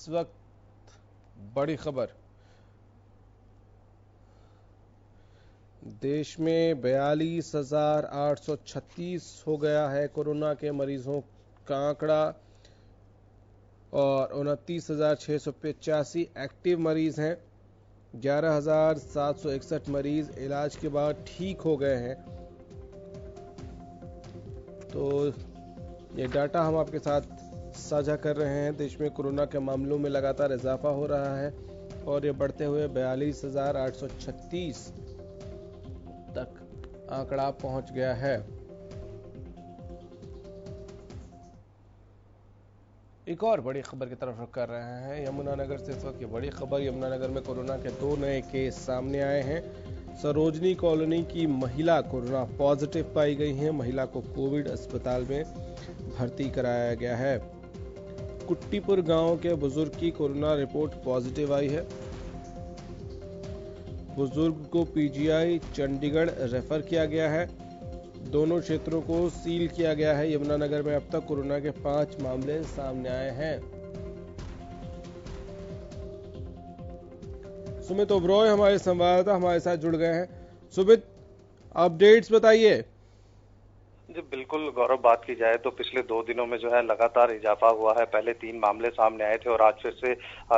इस वक्त बड़ी खबर, देश में 42,836 हो गया है कोरोना के मरीजों का आंकड़ा और 29,685 एक्टिव मरीज हैं। 11,761 मरीज इलाज के बाद ठीक हो गए हैं। तो ये डाटा हम आपके साथ साझा कर रहे हैं। देश में कोरोना के मामलों में लगातार इजाफा हो रहा है और ये बढ़ते हुए 42,836 तक आंकड़ा पहुंच गया है। एक और बड़ी खबर की तरफ रुख कर रहे हैं। यमुनानगर से इस वक्त ये बड़ी खबर, यमुनानगर में कोरोना के 2 नए केस सामने आए हैं। सरोजनी कॉलोनी की महिला कोरोना पॉजिटिव पाई गई है। महिला को कोविड अस्पताल में भर्ती कराया गया है। कुट्टीपुर गांव के बुजुर्ग की कोरोना रिपोर्ट पॉजिटिव आई है। बुजुर्ग को पीजीआई चंडीगढ़ रेफर किया गया है। दोनों क्षेत्रों को सील किया गया है। यमुनानगर में अब तक कोरोना के 5 मामले सामने आए हैं। सुमित ओबरॉय हमारे संवाददाता हमारे साथ जुड़ गए हैं। सुमित, अपडेट्स बताइए। जी बिल्कुल गौरव, बात की जाए तो पिछले 2 दिनों में जो है लगातार इजाफा हुआ है। पहले 3 मामले सामने आए थे और आज फिर से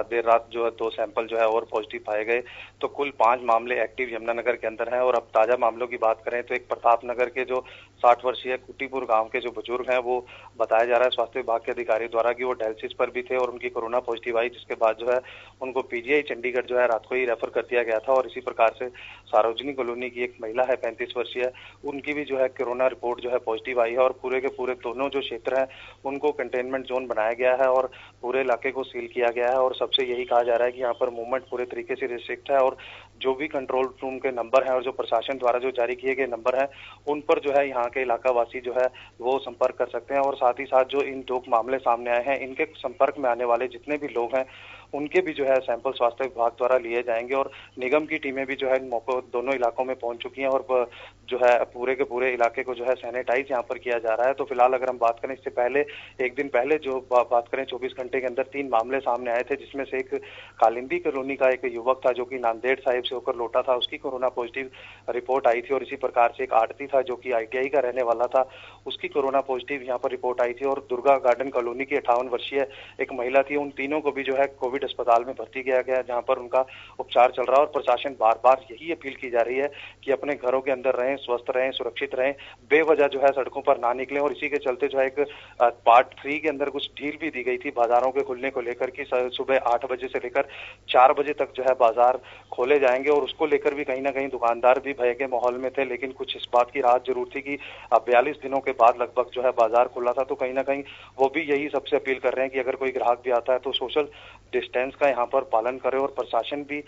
देर रात जो है 2 सैंपल जो है और पॉजिटिव पाए गए। तो कुल 5 मामले एक्टिव यमुनानगर के अंदर हैं। और अब ताजा मामलों की बात करें तो एक प्रताप नगर के जो 60 वर्षीय कुट्टीपुर गांव के जो बुजुर्ग हैं, वो बताया जा रहा है स्वास्थ्य विभाग के अधिकारी द्वारा कि वो डायलिसिस पर भी थे और उनकी कोरोना पॉजिटिव आई, जिसके बाद जो है उनको पीजीआई चंडीगढ़ जो है रात को ही रेफर कर दिया गया था। और इसी प्रकार से सार्वजनिक कॉलोनी की एक महिला है 35 वर्षीय, उनकी भी जो है कोरोना रिपोर्ट जो है पॉजिटिव आई है। और पूरे के पूरे दोनों जो क्षेत्र हैं उनको कंटेनमेंट जोन बनाया गया है और पूरे इलाके को सील किया गया है। और सबसे यही कहा जा रहा है कि यहाँ पर मूवमेंट पूरे तरीके से रिस्ट्रिक्ट है और जो भी कंट्रोल रूम के नंबर हैं और जो प्रशासन द्वारा जो जारी किए गए नंबर हैं उन पर जो है यहाँ के इलाका वासी जो है वो संपर्क कर सकते हैं। और साथ ही साथ जो इन 2 मामले सामने आए हैं, इनके संपर्क में आने वाले जितने भी लोग हैं उनके भी जो है सैंपल स्वास्थ्य विभाग द्वारा लिए जाएंगे। और निगम की टीमें भी जो है इन मौकों दोनों इलाकों में पहुंच चुकी हैं और जो है पूरे के पूरे इलाके को जो है सैनिटाइज यहाँ पर किया जा रहा है। तो फिलहाल अगर हम बात करें, इससे पहले एक दिन पहले जो बात करें 24 घंटे के अंदर 3 मामले सामने आए थे, जिसमें से एक कालिंदी कॉलोनी का एक युवक था जो कि नांदेड़ साहिब से होकर लौटा था, उसकी कोरोना पॉजिटिव रिपोर्ट आई थी। और इसी प्रकार से एक आड़ती था जो कि आईटीआई का रहने वाला था, उसकी कोरोना पॉजिटिव यहाँ पर रिपोर्ट आई थी। और दुर्गा गार्डन कॉलोनी की 58 वर्षीय एक महिला थी, उन तीनों को भी जो है कोविड अस्पताल में भर्ती किया गया, जहां पर उनका उपचार चल रहा है। और प्रशासन बार बार यही अपील की जा रही है कि अपने घरों के अंदर रहें, स्वस्थ रहें, सुरक्षित रहें, बेवजह जो है सड़कों पर ना निकलें। और इसी के चलते जो है एक पार्ट 3 के अंदर कुछ ढील भी दी गई थी बाजारों के खुलने को लेकर कि सुबह 8 बजे से लेकर 4 बजे तक जो है बाजार खोले जाएंगे। और उसको लेकर भी कहीं ना कहीं दुकानदार भी भय के माहौल में थे, लेकिन कुछ इस बात की राहत जरूर थी कि 42 दिनों के बाद लगभग जो है बाजार खुला था। तो कहीं ना कहीं वो भी यही सबसे अपील कर रहे हैं कि अगर कोई ग्राहक भी आता है तो सोशल डिस्टेंस का यहाँ पर पालन करे। और प्रशासन भी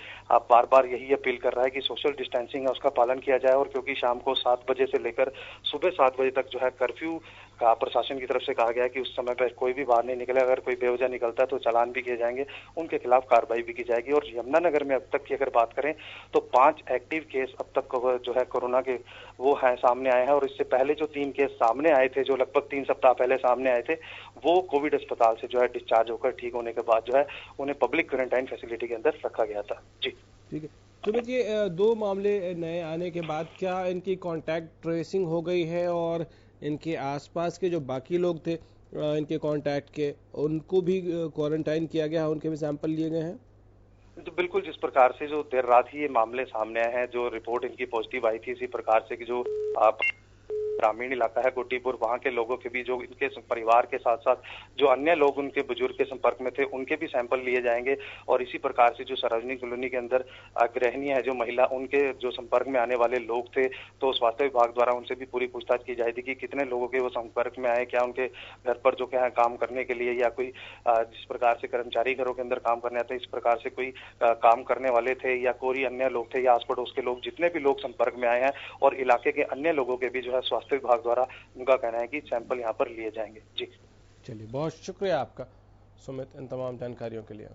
बार बार यही अपील कर रहा है कि सोशल डिस्टेंसिंग है उसका पालन किया जाए। और क्योंकि शाम को 7 बजे से लेकर सुबह 7 बजे तक जो है कर्फ्यू का प्रशासन की तरफ से कहा गया है कि उस समय पर कोई भी बाहर नहीं निकले। अगर कोई बेवजह निकलता है तो चालान भी किए जाएंगे, उनके खिलाफ कार्रवाई भी की जाएगी। और यमुनानगर में अब तक की अगर बात करें तो 5 एक्टिव केस अब तक जो है कोरोना के वो है सामने आए हैं। और इससे पहले जो 3 केस सामने आए थे, जो लगभग 3 सप्ताह पहले सामने आए थे, वो कोविड अस्पताल से जो है डिस्चार्ज होकर ठीक होने के बाद जो है उन्हें पब्लिक क्वारंटाइन फैसिलिटी के अंदर रखा गया था। जी ठीक है सुमित, ये 2 मामले नए आने के बाद क्या इनकी कांटेक्ट ट्रेसिंग हो गई है और इनके आसपास के जो बाकी लोग थे इनके कांटेक्ट के, उनको भी क्वारंटाइन किया गया है, उनके भी सैंपल लिए गए हैं? तो बिल्कुल, जिस प्रकार से जो देर रात ही ये मामले सामने आए हैं, जो रिपोर्ट इनकी पॉजिटिव आई थी, इसी प्रकार से कि जो ग्रामीण इलाका है कुट्टीपुर, वहां के लोगों के भी, जो इनके परिवार के साथ साथ जो अन्य लोग उनके बुजुर्ग के संपर्क में थे, उनके भी सैंपल लिए जाएंगे। और इसी प्रकार से जो सार्वजनिक कॉलोनी के अंदर गृहिणी है जो महिला, उनके जो संपर्क में आने वाले लोग थे, तो स्वास्थ्य विभाग द्वारा उनसे भी पूरी पूछताछ की जाएगी कि कितने लोगों के वो संपर्क में आए, क्या उनके घर पर जो क्या है काम करने के लिए, या कोई जिस प्रकार से कर्मचारी घरों के अंदर काम करने आते हैं, इस प्रकार से कोई काम करने वाले थे या कोई अन्य लोग थे, या आस पड़ोस के लोग, जितने भी लोग संपर्क में आए हैं और इलाके के अन्य लोगों के भी जो है स्वास्थ्य विभाग द्वारा उनका कहना है कि सैंपल यहाँ पर लिए जाएंगे। जी चलिए, बहुत शुक्रिया आपका सुमित इन तमाम जानकारियों के लिए।